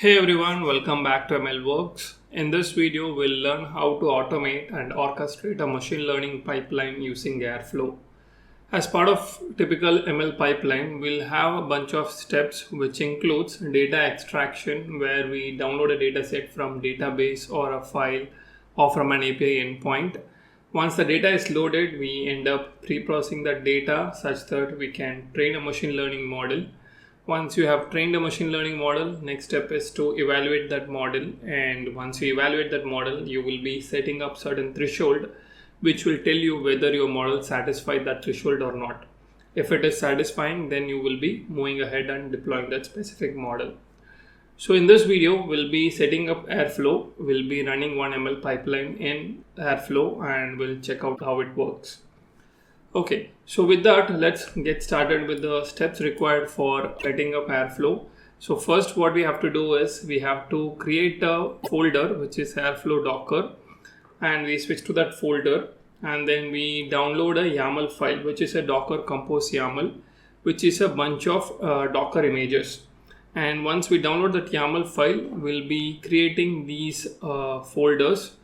Hey everyone, welcome back to MLWorks. In this video, we'll learn how to automate and orchestrate a machine learning pipeline using Airflow. As part of typical ML pipeline, we'll have a bunch of steps which includes data extraction where we download a dataset from database or a file or from an API endpoint. Once the data is loaded, we end up pre-processing that data such that we can train a machine learning model. Once you have trained a machine learning model, next step is to evaluate that model. And once you evaluate that model, you will be setting up certain threshold, which will tell you whether your model satisfies that threshold or not. If it is satisfying, then you will be moving ahead and deploying that specific model. So in this video, we'll be setting up Airflow. We'll be running one ML pipeline in Airflow and we'll check out how it works. Okay, so with that, let's get started with the steps required for setting up Airflow. So first, what we have to do is we have to create a folder, which is Airflow Docker, and we switch to that folder, and then we download a YAML file, which is a Docker Compose YAML, which is a bunch of Docker images. And once we download that YAML file, we'll be creating these folders.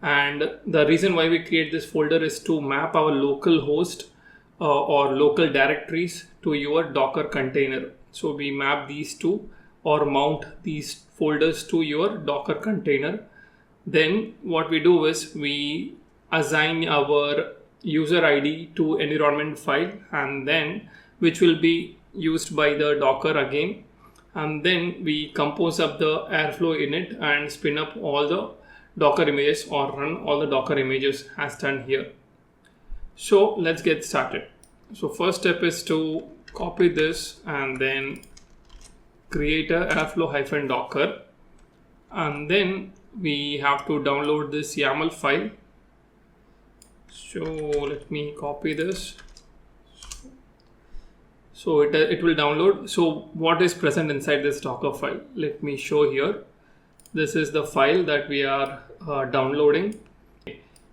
And the reason why we create this folder is to map our local host or local directories to your Docker container. So we map these two or mount these folders to your Docker container. Then what we do is we assign our user ID to environment file, and then which will be used by the Docker again. And then we compose up the Airflow init and spin up all the Docker images or run all the Docker images as done here. So let's get started. So first step is to copy this and then create a airflow-docker, and then we have to download this YAML file. So let me copy this. So it will download. So what is present inside this Docker file? Let me show here. This is the file that we are downloading.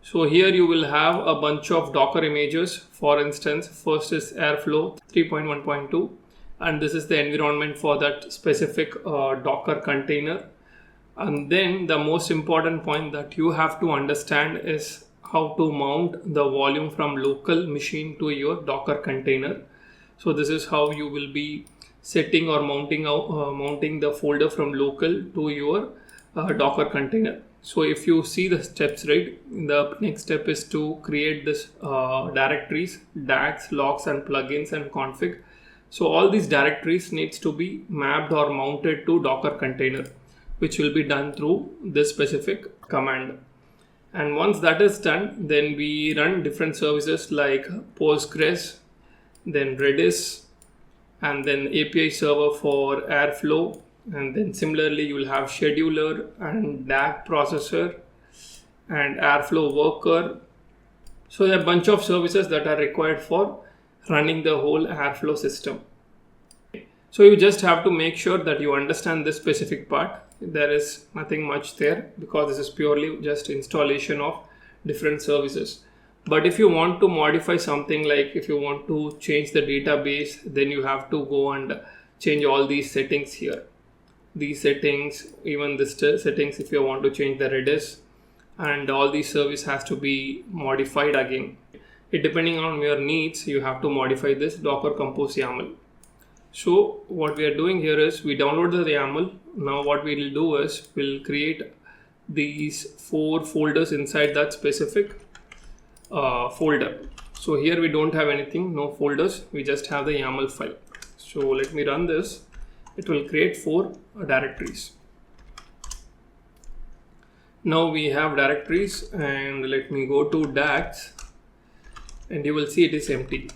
So here you will have a bunch of Docker images. For instance, first is Airflow 3.1.2, and this is the environment for that specific Docker container. And then the most important point that you have to understand is how to mount the volume from local machine to your Docker container. So this is how you will be setting or mounting the folder from local to your Docker container. So if you see the steps right, the next step is to create this directories, DAGs, logs and plugins and config. So all these directories needs to be mapped or mounted to Docker container, which will be done through this specific command. And once that is done, then we run different services like Postgres, then Redis, and then API server for Airflow. And then similarly, you will have scheduler and DAG processor and Airflow worker. So there are a bunch of services that are required for running the whole Airflow system. So you just have to make sure that you understand this specific part. There is nothing much there because this is purely just installation of different services. But if you want to modify something, like if you want to change the database, then you have to go and change all these settings here. These settings, even this settings, if you want to change the Redis, and all these service has to be modified again. Depending on your needs, you have to modify this Docker Compose YAML. So what we are doing here is we download the YAML. Now what we will do is we'll create these 4 folders inside that specific folder. So here we don't have anything, no folders, we just have the YAML file. So let me run this. It will create 4 directories. Now we have directories, and let me go to DAGs, and you will see it is empty.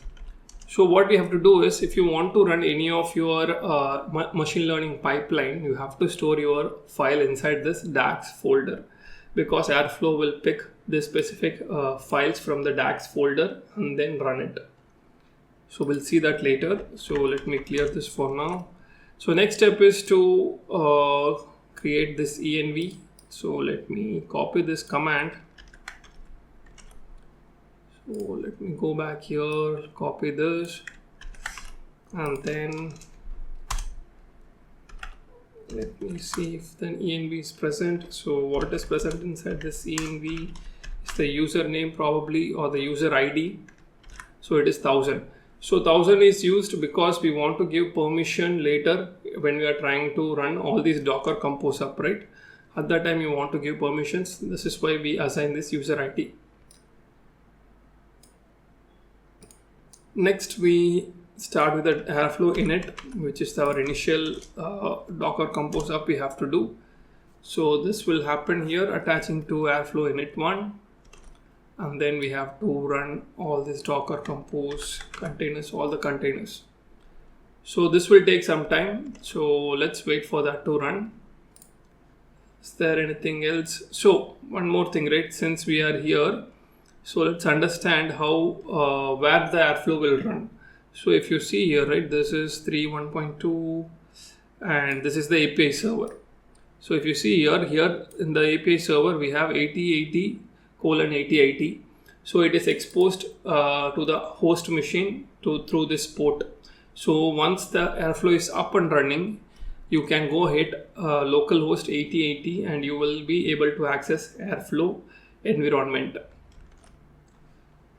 So what we have to do is, if you want to run any of your machine learning pipeline, you have to store your file inside this DAGs folder, because Airflow will pick the specific files from the DAGs folder and then run it. So we'll see that later. So let me clear this for now. So next step is to create this env. So let me copy this command. So let me go back here, copy this, and then Let me see if the env is present. So what is present inside this env is the username probably, or the user ID. So it is 1000. So 1000 is used because we want to give permission later when we are trying to run all these Docker compose up, right? At that time you want to give permissions. This is why we assign this user ID. Next we start with the Airflow init, which is our initial Docker compose up we have to do. So this will happen here, attaching to Airflow init1, and then we have to run all this Docker compose containers, all the containers. So this will take some time, so let's wait for that to run. Is there anything else? So one more thing, right? Since we are here, so let's understand how where the Airflow will run. So if you see here, right, this is 3.1.2 and this is the API server. So if you see here in the API server we have 8080:8080. So it is exposed to the host machine through this port. So once the Airflow is up and running, you can go hit localhost 8080 and you will be able to access Airflow environment.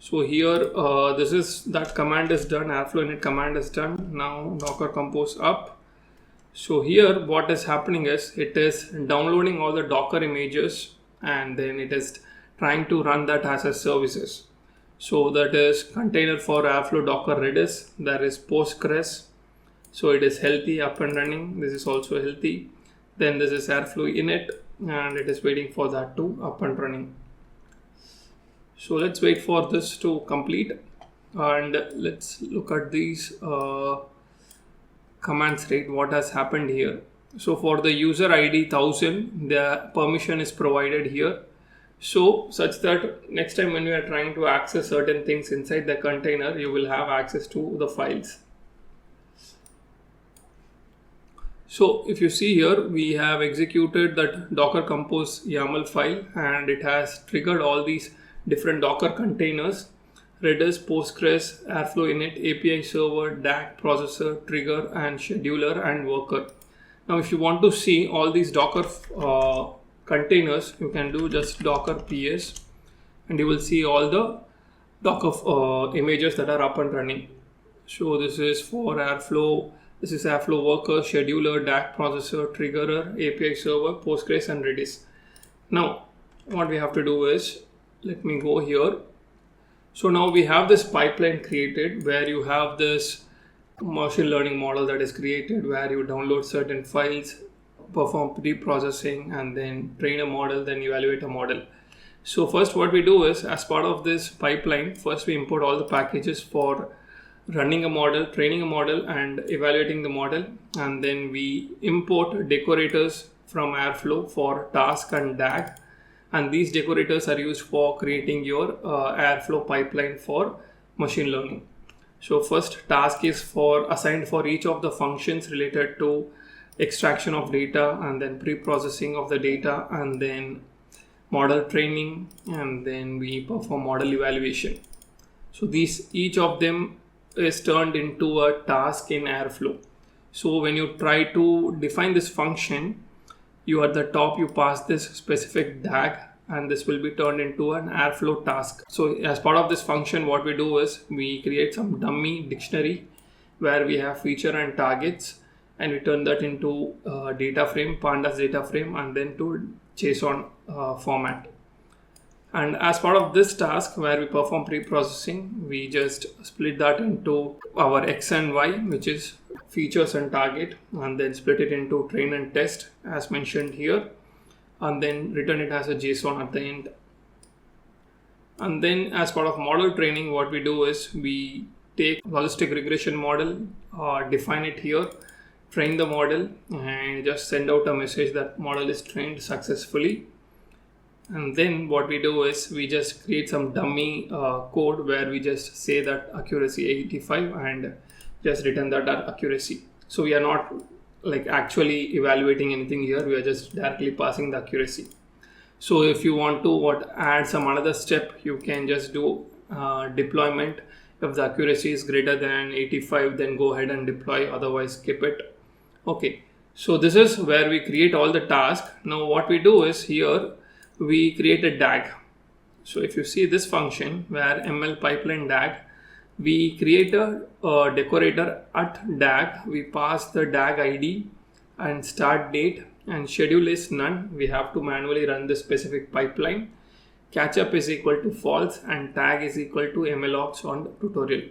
So here this is that command is done, Airflow init command is done. Now Docker compose up. So here what is happening is it is downloading all the Docker images and then it is trying to run that as a services. So that is container for Airflow Docker Redis. There is Postgres. So it is healthy, up and running. This is also healthy. Then this is Airflow init and it is waiting for that to up and running. So let's wait for this to complete and let's look at these commands, right? What has happened here. So for the user ID 1000, the permission is provided here. So such that next time when you are trying to access certain things inside the container, you will have access to the files. So if you see here, we have executed that Docker compose YAML file and it has triggered all these different Docker containers: Redis, Postgres, Airflow init, API server, DAG, processor, trigger, and scheduler, and worker. Now if you want to see all these Docker containers, you can do just docker ps and you will see all the Docker images that are up and running. So this is for Airflow, this is Airflow worker, scheduler, DAG, processor, triggerer, API server, Postgres, and Redis. Now what we have to do is, let me go here. So now we have this pipeline created where you have this machine learning model that is created where you download certain files, perform pre-processing, and then train a model, then evaluate a model. So first what we do is, as part of this pipeline, first we import all the packages for running a model, training a model, and evaluating the model, and then we import decorators from Airflow for task and DAG. And these decorators are used for creating your Airflow pipeline for machine learning. So first task is assigned for each of the functions related to extraction of data and then pre-processing of the data and then model training, and then we perform model evaluation. So each of them is turned into a task in Airflow. So when you try to define this function, you at the top, you pass this specific DAG and this will be turned into an Airflow task. So as part of this function, what we do is we create some dummy dictionary where we have feature and targets, and we turn that into data frame, pandas data frame, and then to JSON format. And as part of this task where we perform pre-processing, we just split that into our X and Y, which is features and target, and then split it into train and test as mentioned here, and then return it as a JSON at the end. And then as part of model training, what we do is we take logistic regression model, define it here, train the model, and just send out a message that model is trained successfully. And then what we do is we just create some dummy code where we just say that accuracy 85 and just return that accuracy. So we are not like actually evaluating anything here, we are just directly passing the accuracy. So if you want to add some another step, you can just do deployment. If the accuracy is greater than 85, then go ahead and deploy, otherwise skip it. Okay, So this is where we create all the tasks. Now what we do is here we create a DAG. So if you see this function where ML pipeline DAG, we create a decorator at DAG. We pass the DAG ID and start date, and schedule is none. We have to manually run this specific pipeline. Catch-up is equal to false and tag is equal to MLOps on tutorial.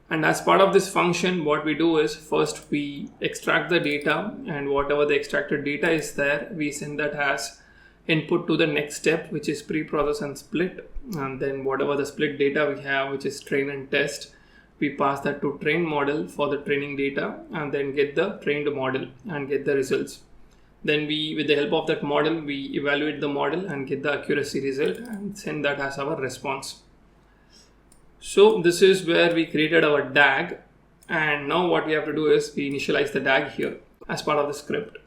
And as part of this function, what we do is first we extract the data, and whatever the extracted data is there, we send that as input to the next step, which is pre-process and split. And then whatever the split data we have, which is train and test, we pass that to train model for the training data, and then get the trained model and get the results. Then we, with the help of that model, we evaluate the model and get the accuracy result and send that as our response. So this is where we created our DAG, and now what we have to do is we initialize the DAG here as part of the script.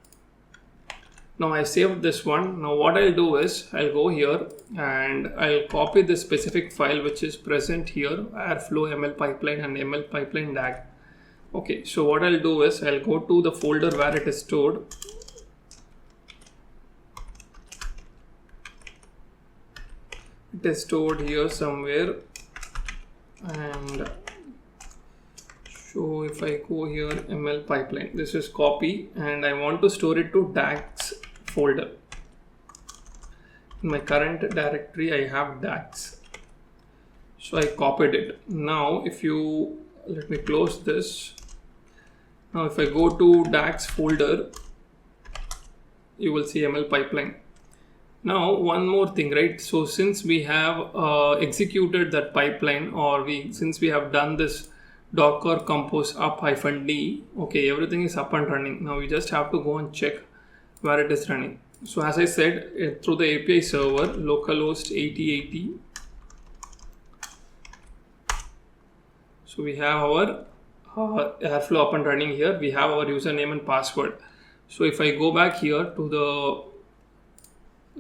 Now I saved this one. Now what I'll do is I'll go here and I'll copy this specific file which is present here, Airflow ML pipeline and ML pipeline DAG. Okay, so what I'll do is I'll go to the folder where it is stored. It is stored here somewhere. And so if I go here, ML pipeline, this is copy, and I want to store it to DAGs folder. In my current directory I have DAGs, so I copied it. Now if you let me close this. Now if I go to DAGs folder, you will see ML pipeline. Now one more thing, right? So since we have executed that pipeline, or since we have done this docker compose up -d, okay, everything is up and running. Now we just have to go and check where it is running. So as I said, through the API server, localhost 8080. So we have our Airflow up and running here. We have our username and password. So if I go back here to the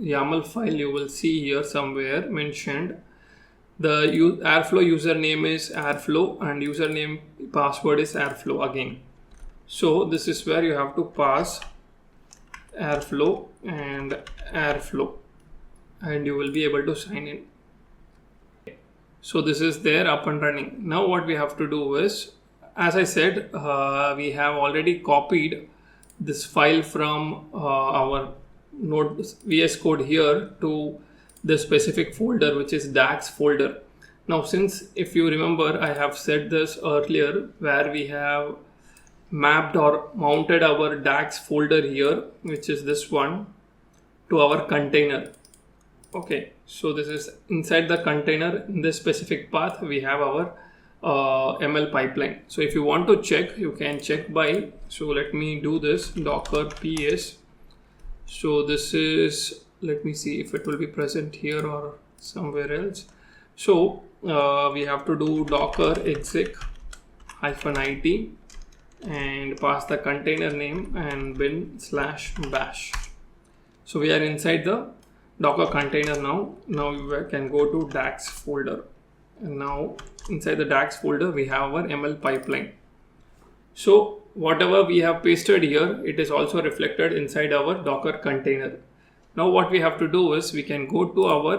YAML file, you will see here somewhere mentioned the Airflow username is Airflow and username password is Airflow again. So this is where you have to pass Airflow and Airflow, and you will be able to sign in. So this is there up and running. Now what we have to do is, as I said, we have already copied this file from our Node VS Code here to the specific folder, which is DAGs folder. Now since, if you remember, I have said this earlier, where we have mapped or mounted our DAGs folder here, which is this one, to our container. Okay, so this is inside the container. In this specific path we have our ML pipeline. So if you want to check, you can check by, so let me do this, docker ps. So this is, let me see if it will be present here or somewhere else. So we have to do docker exec -it and pass the container name and bin/bash. So we are inside the Docker container now. Now we can go to DAGs folder, and now inside the DAGs folder we have our ML pipeline. So whatever we have pasted here, it is also reflected inside our Docker container. Now what we have to do is we can go to our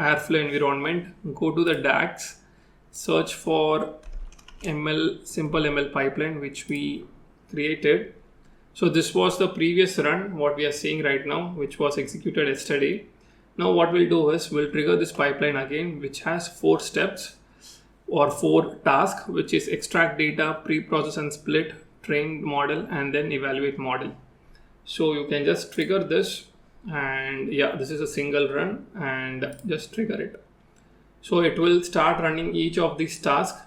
Airflow environment, go to the DAGs, search for simple ML pipeline which we created. So this was the previous run, what we are seeing right now, which was executed yesterday. Now what we'll do is we'll trigger this pipeline again, which has 4 steps or 4 tasks, which is extract data, pre-process and split, train model, and then evaluate model. So you can just trigger this, and yeah, this is a single run, and just trigger it. So it will start running each of these tasks,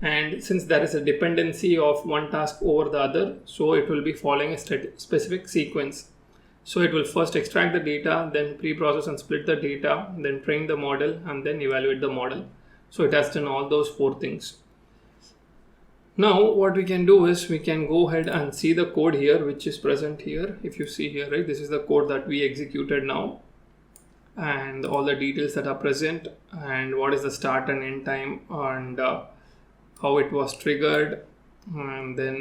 and since there is a dependency of one task over the other, so it will be following a specific sequence. So it will first extract the data, then pre-process and split the data, then train the model, and then evaluate the model. So it has done all those 4 things. Now what we can do is we can go ahead and see the code here, which is present here. If you see here, right, this is the code that we executed now, and all the details that are present, and what is the start and end time, and how it was triggered, and then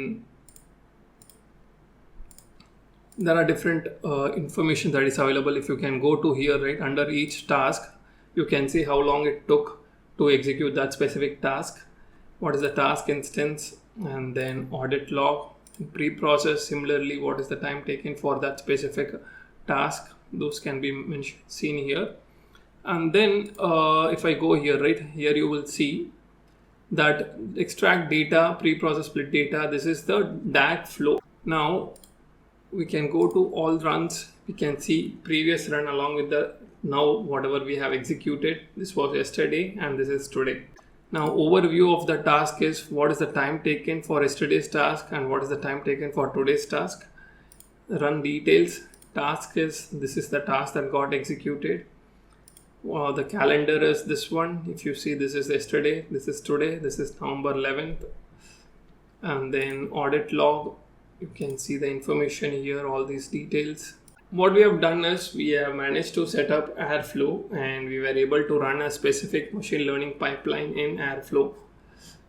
there are different information that is available. If you can go to here, right, under each task, you can see how long it took to execute that specific task, what is the task instance, and then audit log. Pre-process, similarly, what is the time taken for that specific task, those can be seen here. And then if I go here, right, here you will see that extract data, pre-process split data, this is the DAG flow. Now we can go to all runs, we can see previous run along with the now whatever we have executed. This was yesterday and this is today. Now overview of the task is what is the time taken for yesterday's task and what is the time taken for today's task. Run details, task is, this is the task that got executed. The calendar is this one. If you see, this is yesterday, this is today, this is November 11th. And then audit log, you can see the information here, all these details. What we have done is we have managed to set up Airflow and we were able to run a specific machine learning pipeline in Airflow.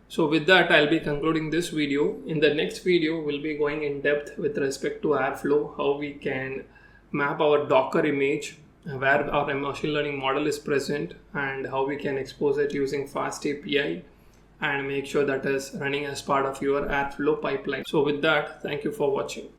So with that, I'll be concluding this video. In the next video, we'll be going in depth with respect to Airflow, how we can map our Docker image where our machine learning model is present and how we can expose it using fast API and make sure that is running as part of your Airflow pipeline. So with that, thank you for watching.